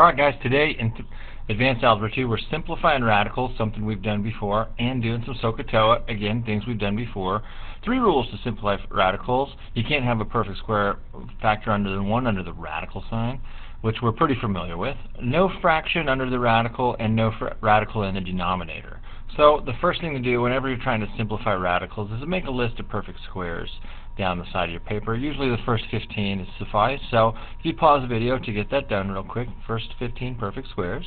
Alright guys, today in Advanced Algebra 2 we're simplifying radicals, something we've done before, and doing some SOHCAHTOA, again, things we've done before. 3 rules to simplify radicals. You can't have a perfect square factor under the radical sign, which we're pretty familiar with. No fraction under the radical, and no radical in the denominator. So the first thing to do whenever you're trying to simplify radicals is to make a list of perfect squares down the side of your paper. Usually the first 15 is suffice. So if you pause the video to get that done real quick, first 15 perfect squares.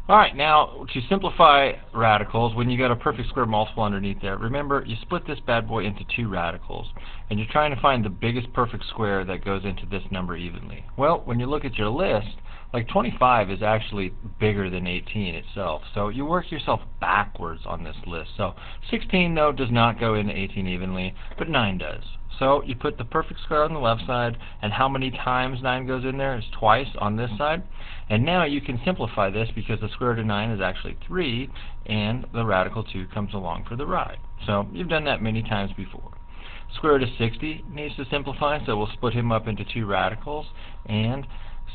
Alright, now to simplify radicals, when you got a perfect square multiple underneath there, remember you split this bad boy into 2 radicals, and you're trying to find the biggest perfect square that goes into this number evenly. Well, when you look at your list, like 25 is actually bigger than 18 itself, so you work yourself backwards on this list. So 16 though does not go into 18 evenly, but 9 does. So you put the perfect square on the left side, and how many times 9 goes in there is twice on this side. And now you can simplify this because the square root of 9 is actually 3, and the radical 2 comes along for the ride. So you've done that many times before. Square root of 60 needs to simplify, so we'll split him up into 2 radicals, and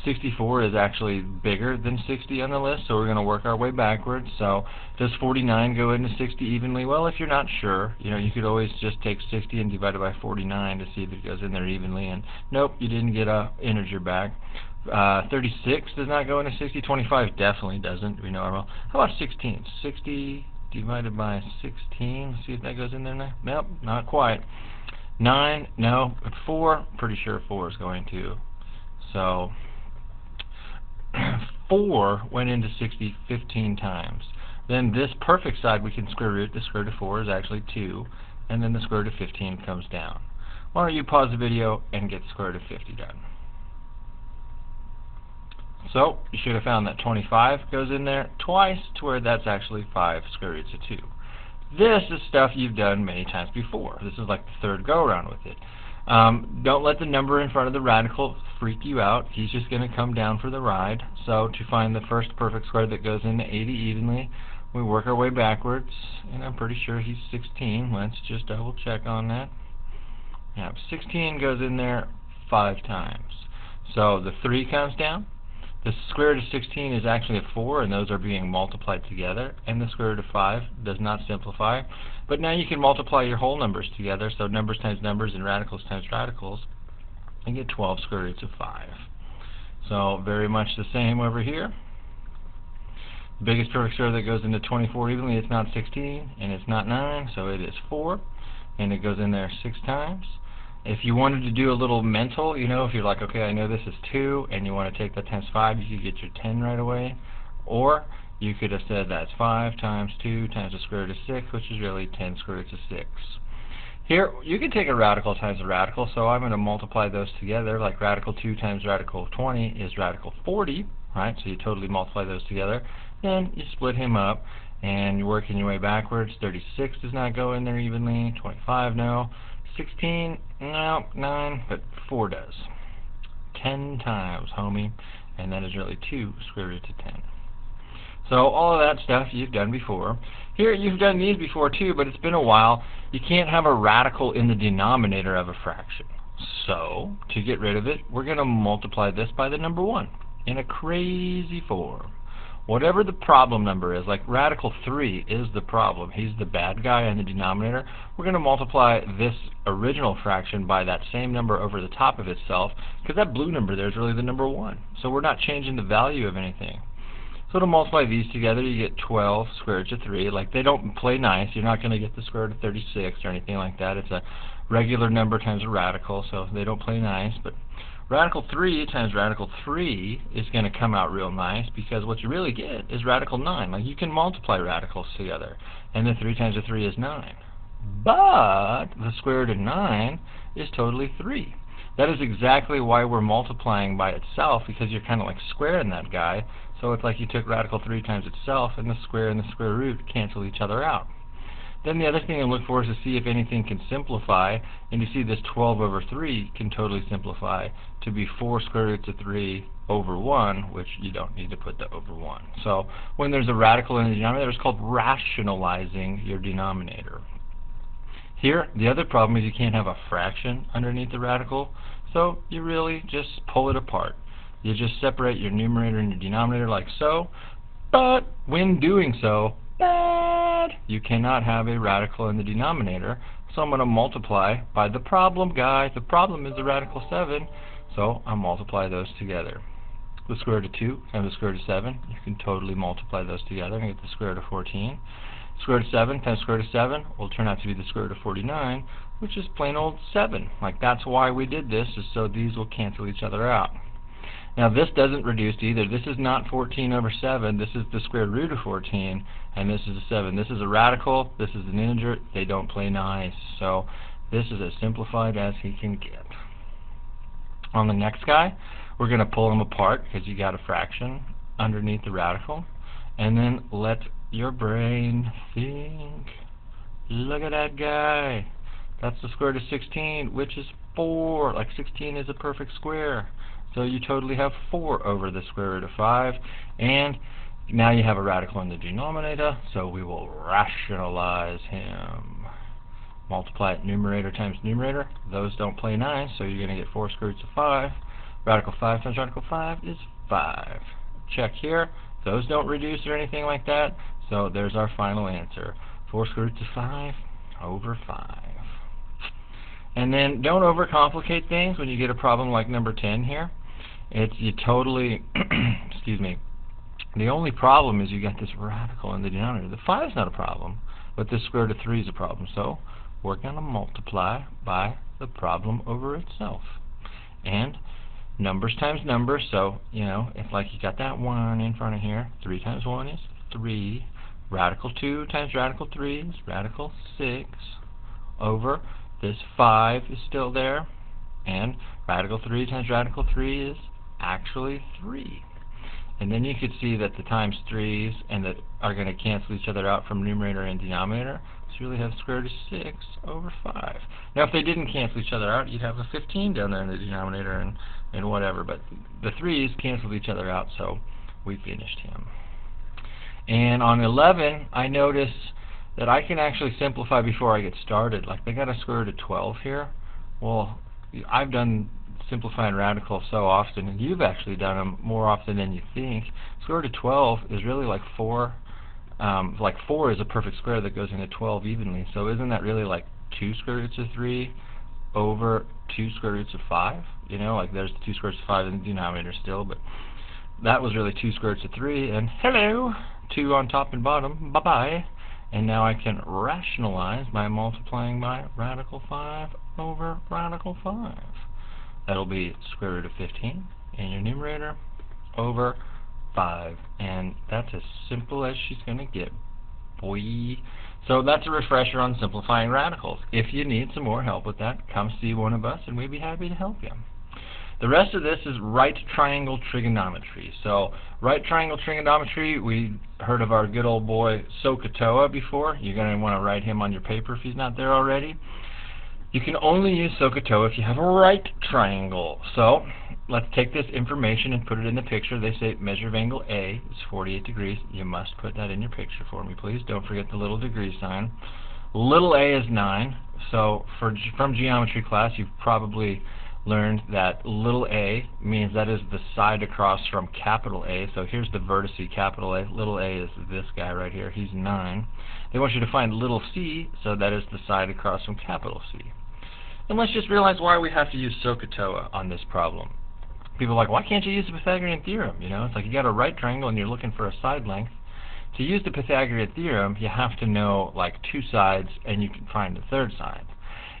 64 is actually bigger than 60 on the list, so we're going to work our way backwards. So does 49 go into 60 evenly? Well, if you're not sure, you could always just take 60 and divide it by 49 to see if it goes in there evenly, and nope, you didn't get a integer back. 36 does not go into 60. 25 definitely doesn't. We know our well. How about 16? 60 divided by 16. Let's see if that goes in there now. Nope, not quite. 9, no. 4, pretty sure 4 is going to. So 4 went into 60 15 times. Then this perfect side we can square root. The square root of 4 is actually 2, and then the square root of 15 comes down. Why don't you pause the video and get the square root of 50 done? So you should have found that 25 goes in there twice, to where that's actually 5 square roots of 2. This is stuff you've done many times before. This is like the third go around with it. Don't let the number in front of the radical freak you out. He's just going to come down for the ride. So to find the first perfect square that goes into 80 evenly, we work our way backwards, and I'm pretty sure he's 16. Let's just double check on that. Yeah, 16 goes in there 5 times. So the 3 comes down. The square root of 16 is actually a 4, and those are being multiplied together, and the square root of 5 does not simplify. But now you can multiply your whole numbers together, so numbers times numbers and radicals times radicals, and get 12 square roots of 5. So very much the same over here. The biggest perfect square that goes into 24 evenly, it's not 16, and it's not 9, so it is 4, and it goes in there 6 times. If you wanted to do a little mental, if you're like, okay, I know this is 2, and you want to take that times 5, you could get your 10 right away. Or you could have said that's 5 times 2 times the square root of 6, which is really 10 square roots of 6. Here, you can take a radical times a radical, so I'm going to multiply those together. Like radical 2 times radical 20 is radical 40, right? So you totally multiply those together. Then you split him up, and you're working your way backwards. 36 does not go in there evenly. 25, no. 16, no. 9, but 4 does. 10 times, homie, and that is really 2 square roots of 10. So all of that stuff you've done before. Here you've done these before too, but it's been a while. You can't have a radical in the denominator of a fraction. So to get rid of it, we're going to multiply this by the number 1 in a crazy form. Whatever the problem number is, like radical 3 is the problem. He's the bad guy in the denominator. We're going to multiply this original fraction by that same number over the top of itself, because that blue number there is really the number 1. So we're not changing the value of anything. So to multiply these together, you get 12 square roots of 3. Like, they don't play nice. You're not going to get the square root of 36 or anything like that. It's a regular number times a radical, so they don't play nice. But radical 3 times radical 3 is going to come out real nice, because what you really get is radical 9. Like, you can multiply radicals together, and then 3 times 3 is 9. But the square root of 9 is totally 3. That is exactly why we're multiplying by itself, because you're kind of like squaring that guy. So it's like you took radical 3 times itself, and the square root cancel each other out. Then the other thing I look for is to see if anything can simplify, and you see this 12 over 3 can totally simplify to be 4 square roots of 3 over 1, which you don't need to put the over 1. So when there's a radical in the denominator, it's called rationalizing your denominator. Here, the other problem is you can't have a fraction underneath the radical, so you really just pull it apart. You just separate your numerator and your denominator like so, but when doing so, you cannot have a radical in the denominator, so I'm going to multiply by the problem guy. The problem is the radical 7, so I'll multiply those together. The square root of 2 times the square root of 7, you can totally multiply those together and get the square root of 14. Square root of 7 times square root of 7 will turn out to be the square root of 49, which is plain old 7. Like, that's why we did this, is so these will cancel each other out. Now this doesn't reduce either. This is not 14 over 7. This is the square root of 14, and this is a 7. This is a radical. This is an integer. They don't play nice. So this is as simplified as he can get. On the next guy, we're going to pull them apart because you got a fraction underneath the radical, and then let your brain think. Look at that guy. That's the square root of 16, which is 4. Like, 16 is a perfect square. So you totally have 4 over the square root of 5, and now you have a radical in the denominator, so we will rationalize him. Multiply it numerator times numerator. Those don't play nice, so you're going to get 4 square roots of 5. Radical 5 times radical 5 is 5. Check here. Those don't reduce or anything like that, so there's our final answer. 4 square roots of 5 over 5. And then don't overcomplicate things when you get a problem like number 10 here. You totally, excuse me, the only problem is you got this radical in the denominator. The 5 is not a problem, but this square root of 3 is a problem. So we're going to multiply by the problem over itself. And numbers times numbers, so, you know, it's like you got that 1 in front of here. 3 times 1 is 3. Radical 2 times radical 3 is radical 6 over this 5 is still there, and radical 3 times radical 3 is actually 3. And then you could see that the times 3's and that are going to cancel each other out from numerator and denominator, so you really have square root of 6 over 5. Now if they didn't cancel each other out, you'd have a 15 down there in the denominator and whatever, but the 3's canceled each other out, so we finished him. And on 11, I noticed that I can actually simplify before I get started. Like, they got a square root of 12 here. Well, I've done simplifying radicals so often, and you've actually done them more often than you think. Square root of 12 is really like 4. Like 4 is a perfect square that goes into 12 evenly. So isn't that really like 2 square roots of 3 over 2 square roots of 5? You know, like there's 2 square roots of 5 in the denominator still, but that was really 2 square roots of 3, and hello, 2 on top and bottom, bye-bye. And now I can rationalize by multiplying by radical 5 over radical 5. That'll be square root of 15 in your numerator over 5. And that's as simple as she's going to get, boy. So that's a refresher on simplifying radicals. If you need some more help with that, come see one of us and we'd be happy to help you. The rest of this is right triangle trigonometry. So right triangle trigonometry, we heard of our good old boy SOHCAHTOA before. You're going to want to write him on your paper if he's not there already. You can only use SOHCAHTOA if you have a right triangle. So let's take this information and put it in the picture. They say measure of angle A is 48 degrees. You must put that in your picture for me, please. Don't forget the little degree sign. Little a is 9. So from geometry class, you've probably learned that little a means that is the side across from capital A. So here's the vertice, capital A. Little a is this guy right here. He's 9. They want you to find little c, so that is the side across from capital C. And let's just realize why we have to use SOHCAHTOA on this problem. People are like, why can't you use the Pythagorean theorem? You know, it's like you got a right triangle and you're looking for a side length. To use the Pythagorean theorem, you have to know like 2 sides and you can find the third side.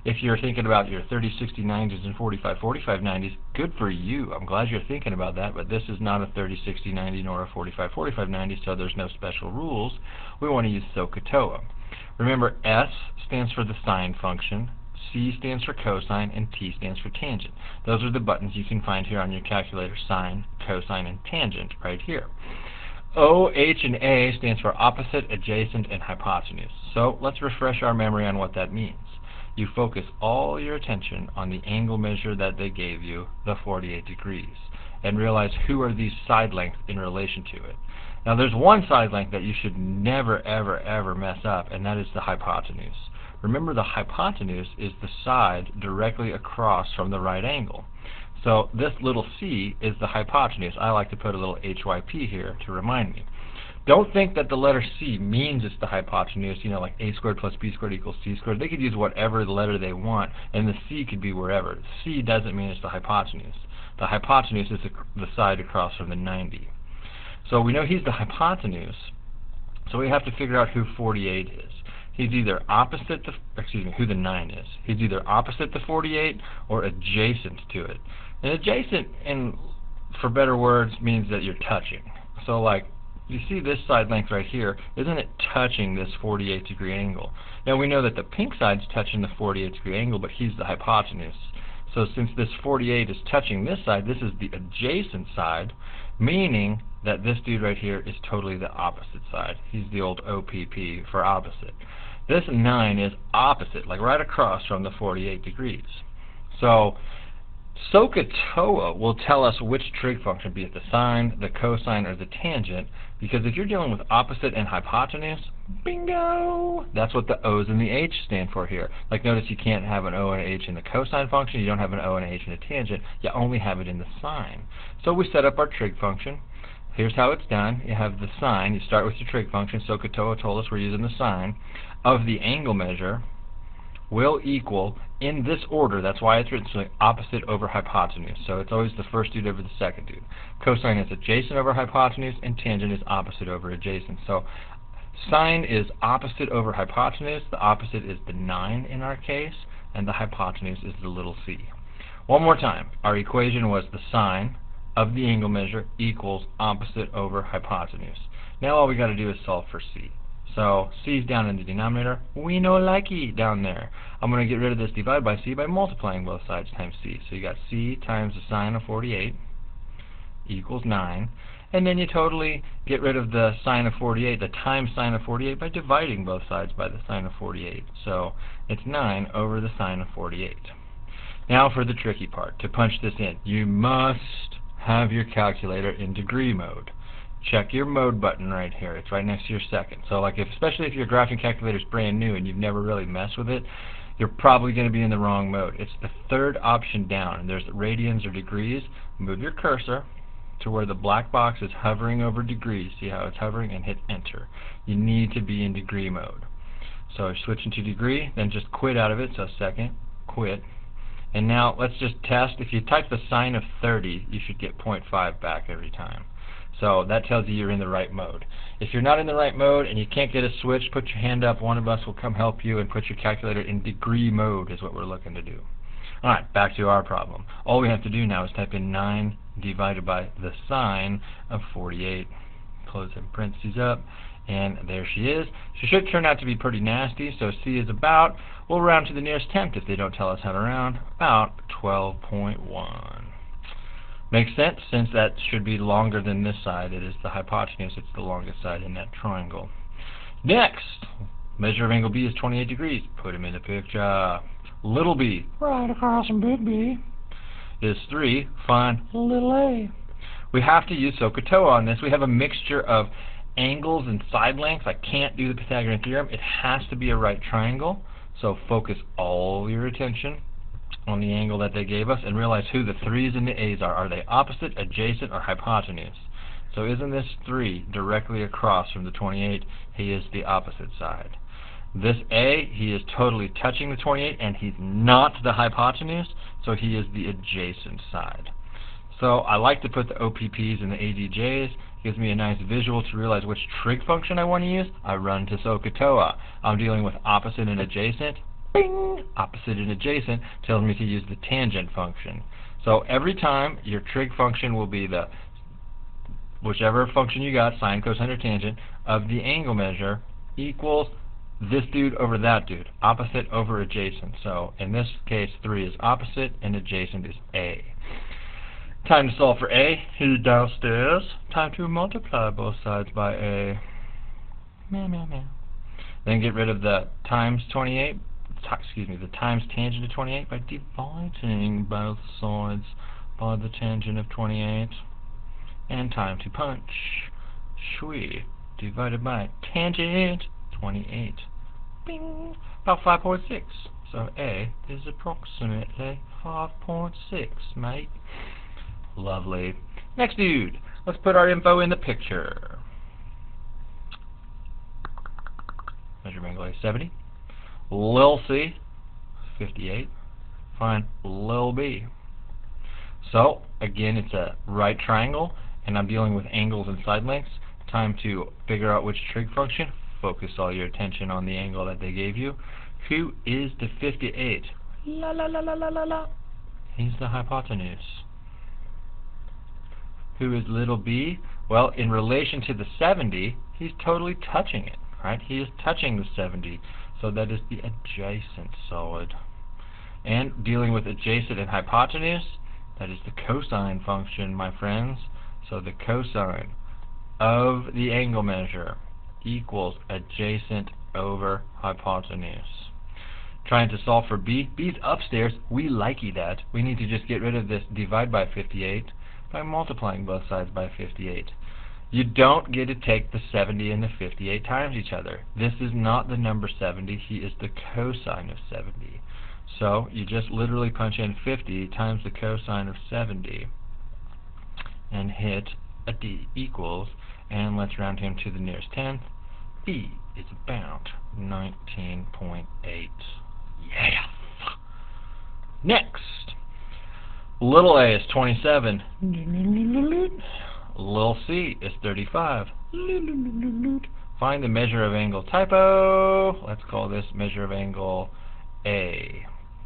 If you're thinking about your 30, 60, 90s and 45, 45, 90s, good for you. I'm glad you're thinking about that, but this is not a 30, 60, 90 nor a 45, 45, 90, so there's no special rules. We want to use SOHCAHTOA. Remember, S stands for the sine function, C stands for cosine, and T stands for tangent. Those are the buttons you can find here on your calculator, sine, cosine, and tangent, right here. O, H, and A stands for opposite, adjacent, and hypotenuse. So let's refresh our memory on what that means. You focus all your attention on the angle measure that they gave you, the 48 degrees, and realize who are these side lengths in relation to it. Now there's one side length that you should never, ever, ever mess up, and that is the hypotenuse. Remember, the hypotenuse is the side directly across from the right angle. So this little c is the hypotenuse. I like to put a little HYP here to remind me. Don't think that the letter C means it's the hypotenuse, you know, like a squared plus b squared equals c squared. They could use whatever letter they want, and the C could be wherever. C doesn't mean it's the hypotenuse. The hypotenuse is the side across from the 90. So we know he's the hypotenuse, so we have to figure out who 48 is. He's either opposite the, who the 9 is. He's either opposite the 48 or adjacent to it. And adjacent, for better words, means that you're touching. So like, you see this side length right here, isn't it touching this 48-degree angle? Now we know that the pink side's touching the 48-degree angle, but he's the hypotenuse. So since this 48 is touching this side, this is the adjacent side, meaning that this dude right here is totally the opposite side. He's the old OPP for opposite. This 9 is opposite, like right across from the 48 degrees. So SOHCAHTOA will tell us which trig function, be it the sine, the cosine, or the tangent, because if you're dealing with opposite and hypotenuse, bingo! That's what the O's and the H stand for here. Like notice you can't have an O and an H in the cosine function, you don't have an O and an H in the tangent, you only have it in the sine. So we set up our trig function. Here's how it's done. You have the sine, you start with your trig function, SOHCAHTOA told us we're using the sine, of the angle measure will equal, in this order, that's why it's written so opposite over hypotenuse. So it's always the first dude over the second dude. Cosine is adjacent over hypotenuse, and tangent is opposite over adjacent. So sine is opposite over hypotenuse. The opposite is the 9 in our case, and the hypotenuse is the little c. One more time. Our equation was the sine of the angle measure equals opposite over hypotenuse. Now all we got to do is solve for c. So c is down in the denominator. We no likey down there. I'm going to get rid of this divide by c by multiplying both sides times c. So you got c times the sine of 48 equals 9. And then you totally get rid of the sine of 48, the times sine of 48, by dividing both sides by the sine of 48. So it's 9 over the sine of 48. Now for the tricky part. To punch this in, you must have your calculator in degree mode. Check your mode button right here. It's right next to your second. So like especially if your graphing calculator is brand new and you've never really messed with it, you're probably going to be in the wrong mode. It's the third option down, and there's radians or degrees. Move your cursor to where the black box is hovering over degrees. See how it's hovering? And hit enter. You need to be in degree mode. So switch into degree, then just quit out of it. So second, quit. And now let's just test. If you type the sine of 30, you should get 0.5 back every time. So that tells you you're in the right mode. If you're not in the right mode and you can't get a switch, put your hand up. One of us will come help you and put your calculator in degree mode is what we're looking to do. Alright, back to our problem. All we have to do now is type in 9 divided by the sine of 48. Close them parentheses up, and there she is. She should turn out to be pretty nasty, so C is about, we'll round to the nearest tenth if they don't tell us how to round, about 12.1. Makes sense, since that should be longer than this side. It is the hypotenuse, it's the longest side in that triangle. Next, measure of angle B is 28 degrees. Put him in the picture. Little b, right across from big B, is 3. Find little a. We have to use SOHCAHTOA on this. We have a mixture of angles and side lengths. I can't do the Pythagorean theorem. It has to be a right triangle. So focus all your attention on the angle that they gave us and realize who the 3's and the a's are. Are they opposite, adjacent, or hypotenuse? So isn't this 3 directly across from the 28? He is the opposite side. This A, he is totally touching the 28, and he's not the hypotenuse, so he is the adjacent side. So I like to put the OPP's and the ADJ's. It gives me a nice visual to realize which trig function I want to use. I run to SOHCAHTOA. I'm dealing with opposite and adjacent. Bing! Opposite and adjacent tells me to use the tangent function. So every time your trig function will be the whichever function you got, sine, cosine, or tangent, of the angle measure equals this dude over that dude, opposite over adjacent. So in this case, 3 is opposite and adjacent is A. Time to solve for A. He's downstairs. Time to multiply both sides by A. Meow, meow, meow. Then get rid of the times 28, the times tangent of 28 by dividing both sides by the tangent of 28. And time to punch. Shui divided by tangent 28. Bing! About 5.6. So A is approximately 5.6, mate. Lovely. Next dude. Let's put our info in the picture. Measure angle A, 70. Lil C, 58. Find Lil B. So, again, it's a right triangle, and I'm dealing with angles and side lengths. Time to figure out which trig function. Focus all your attention on the angle that they gave you. Who is the 58? La la la la la la la. He's the hypotenuse. Who is little b? Well, in relation to the 70, he's totally touching it, right? He is touching the 70, so that is the adjacent solid. And dealing with adjacent and hypotenuse, that is the cosine function, my friends. So the cosine of the angle measure equals adjacent over hypotenuse. Trying to solve for b. B's upstairs. We likey that. We need to just get rid of this divide by 58 by multiplying both sides by 58. You don't get to take the 70 and the 58 times each other. This is not the number 70. He is the cosine of 70. So you just literally punch in 50 times the cosine of 70 and hit a d equals, and let's round him to the nearest tenth. B is about 19.8. Yeah. Next, little a is 27. Little c is 35. Find the measure of angle typo. Let's call this measure of angle A.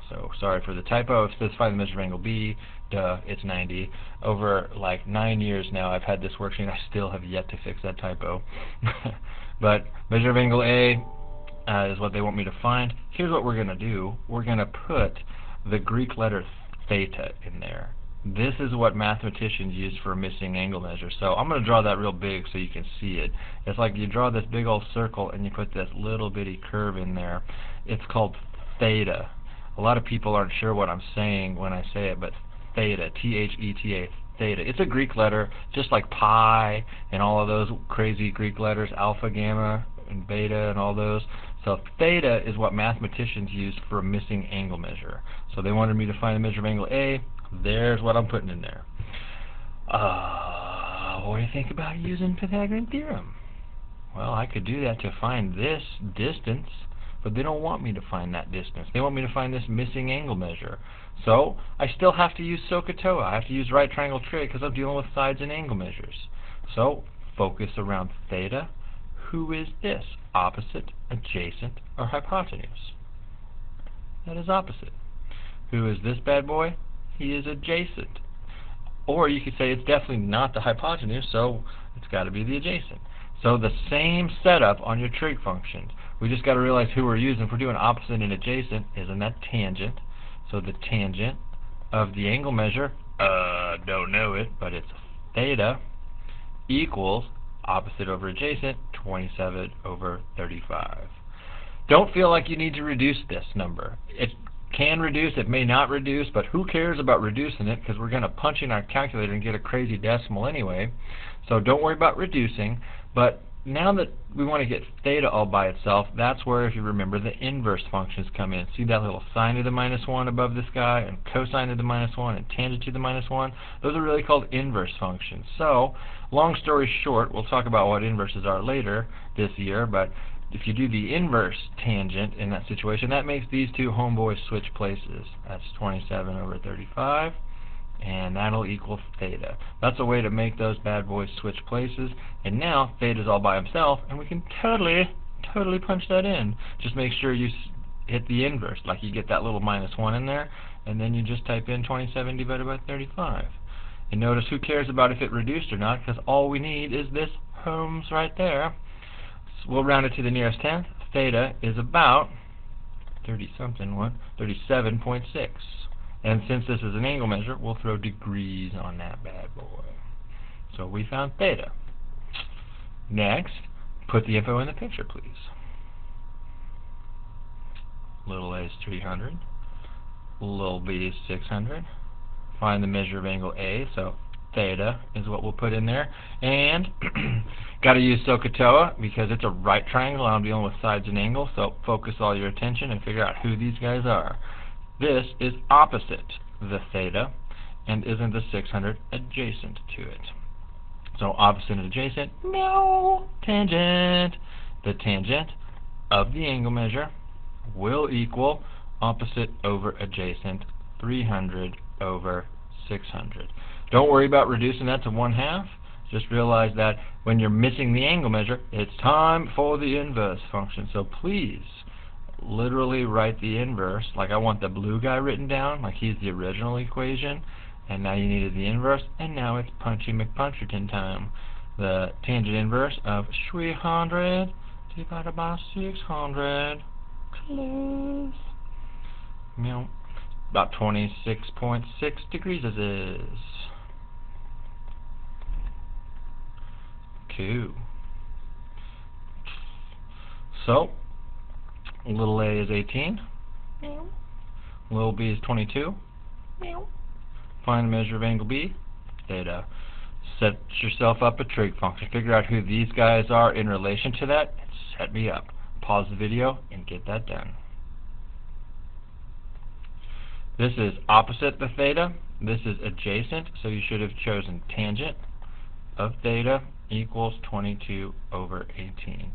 So sorry for the typo. If it says find the measure of angle B, duh, it's 90. Over like 9 years now I've had this worksheet. I still have yet to fix that typo. But measure of angle A is what they want me to find. Here's what we're going to do. We're going to put the Greek letter theta in there. This is what mathematicians use for a missing angle measure. So I'm going to draw that real big so you can see it. It's like you draw this big old circle and you put this little bitty curve in there. It's called theta. A lot of people aren't sure what I'm saying when I say it, but theta, T-H-E-T-A, theta. It's a Greek letter, just like pi and all of those crazy Greek letters, alpha, gamma, and beta, and all those. So theta is what mathematicians use for a missing angle measure. So they wanted me to find the measure of angle A. There's what I'm putting in there. What do you think about using Pythagorean theorem? Well, I could do that to find this distance, but they don't want me to find that distance. They want me to find this missing angle measure. So I still have to use SOHCAHTOA. I have to use right triangle trig because I'm dealing with sides and angle measures. So focus around theta. Who is this? Opposite, adjacent, or hypotenuse? That is opposite. Who is this bad boy? He is adjacent. Or you could say it's definitely not the hypotenuse, so it's got to be the adjacent. So the same setup on your trig functions. We just got to realize who we're using. If we're doing opposite and adjacent, isn't that tangent? So the tangent of the angle measure, don't know it, but it's theta, equals opposite over adjacent, 27 over 35. Don't feel like you need to reduce this number. It can reduce, it may not reduce, but who cares about reducing it, because we're going to punch in our calculator and get a crazy decimal anyway. So don't worry about reducing. But now that we want to get theta all by itself, that's where, if you remember, the inverse functions come in. See that little sine to the -1 above this guy, and cosine to the -1, and tangent to the -1? Those are really called inverse functions. So, long story short, we'll talk about what inverses are later this year, but if you do the inverse tangent in that situation, that makes these two homeboys switch places. That's 27 over 35, and that'll equal theta. That's a way to make those bad boys switch places, and now theta's all by himself, and we can totally punch that in. Just make sure you hit the inverse, like you get that little -1 in there, and then you just type in 27 divided by 35. And notice who cares about if it reduced or not, because all we need is this Holmes right there. We'll round it to the nearest tenth. Theta is about 37.6. And since this is an angle measure, we'll throw degrees on that bad boy. So we found theta. Next, put the info in the picture, please. Little a is 300. Little b is 600. Find the measure of angle A, so theta is what we'll put in there. And got to use SOHCAHTOA because it's a right triangle and I'm dealing with sides and angles, so focus all your attention and figure out who these guys are. This is opposite. the theta, and isn't the 600 adjacent to it? So opposite and adjacent, no, tangent. The tangent of the angle measure will equal opposite over adjacent, 300 over 600. Don't worry about reducing that to 1/2. Just realize that when you're missing the angle measure, it's time for the inverse function. So please literally write the inverse. Like I want the blue guy written down, like he's the original equation, and now you needed the inverse, and now it's Punchy McPuncherton time. The tangent inverse of 300 divided by 600. Close. Meow. About 26.6 degrees it is. Cool. So, little a is 18. Meow. Little b is 22. Meow. Find the measure of angle B, theta. Set yourself up a trig function. Figure out who these guys are in relation to that, and set me up. Pause the video and get that done. This is opposite the theta. This is adjacent, so you should have chosen tangent of theta equals 22 over 18.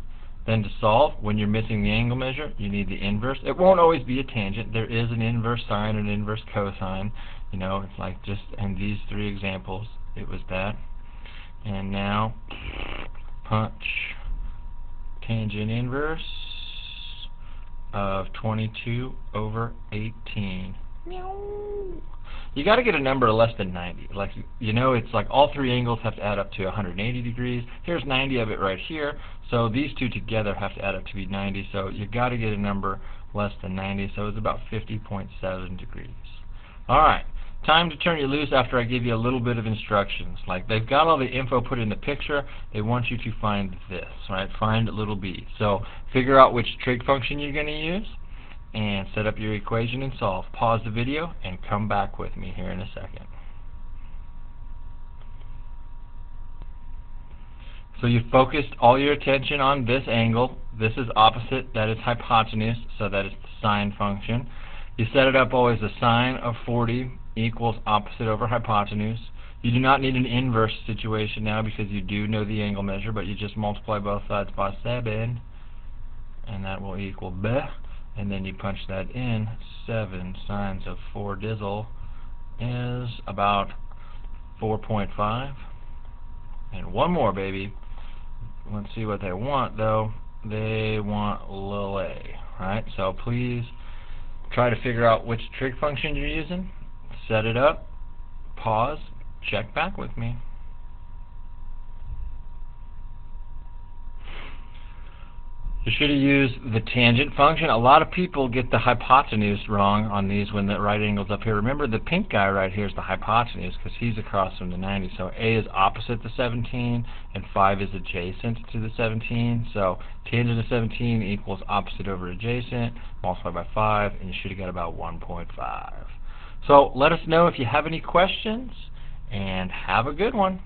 Then to solve, when you're missing the angle measure, you need the inverse. It won't always be a tangent. There is an inverse sine and an inverse cosine. You know, it's like just in these three examples, it was that. And now, punch tangent inverse of 22 over 18. Meow. You got to get a number less than 90. Like, you know, it's like all three angles have to add up to 180 degrees. Here's 90 of it right here. So these two together have to add up to be 90. So you got to get a number less than 90. So it's about 50.7 degrees. All right. Time to turn you loose after I give you a little bit of instructions. Like, they've got all the info put in the picture. They want you to find this, right? Find little b. So figure out which trig function you're going to use and set up your equation and solve. Pause the video and come back with me here in a second. So you focused all your attention on this angle. This is opposite, that is hypotenuse, so that is the sine function. You set it up always as sine of 40 equals opposite over hypotenuse. You do not need an inverse situation now because you do know the angle measure, but you just multiply both sides by 7, and that will equal b. And then you punch that in. 7 sines of 4 dizzle is about 4.5. And one more, baby. Let's see what they want, though. They want little a, right? So please try to figure out which trig function you're using. Set it up. Pause. Check back with me. You should have used the tangent function. A lot of people get the hypotenuse wrong on these when the right angle's up here. Remember, the pink guy right here is the hypotenuse because he's across from the 90. So A is opposite the 17, and 5 is adjacent to the 17. So tangent of 17 equals opposite over adjacent, multiplied by 5, and you should have got about 1.5. So let us know if you have any questions, and have a good one.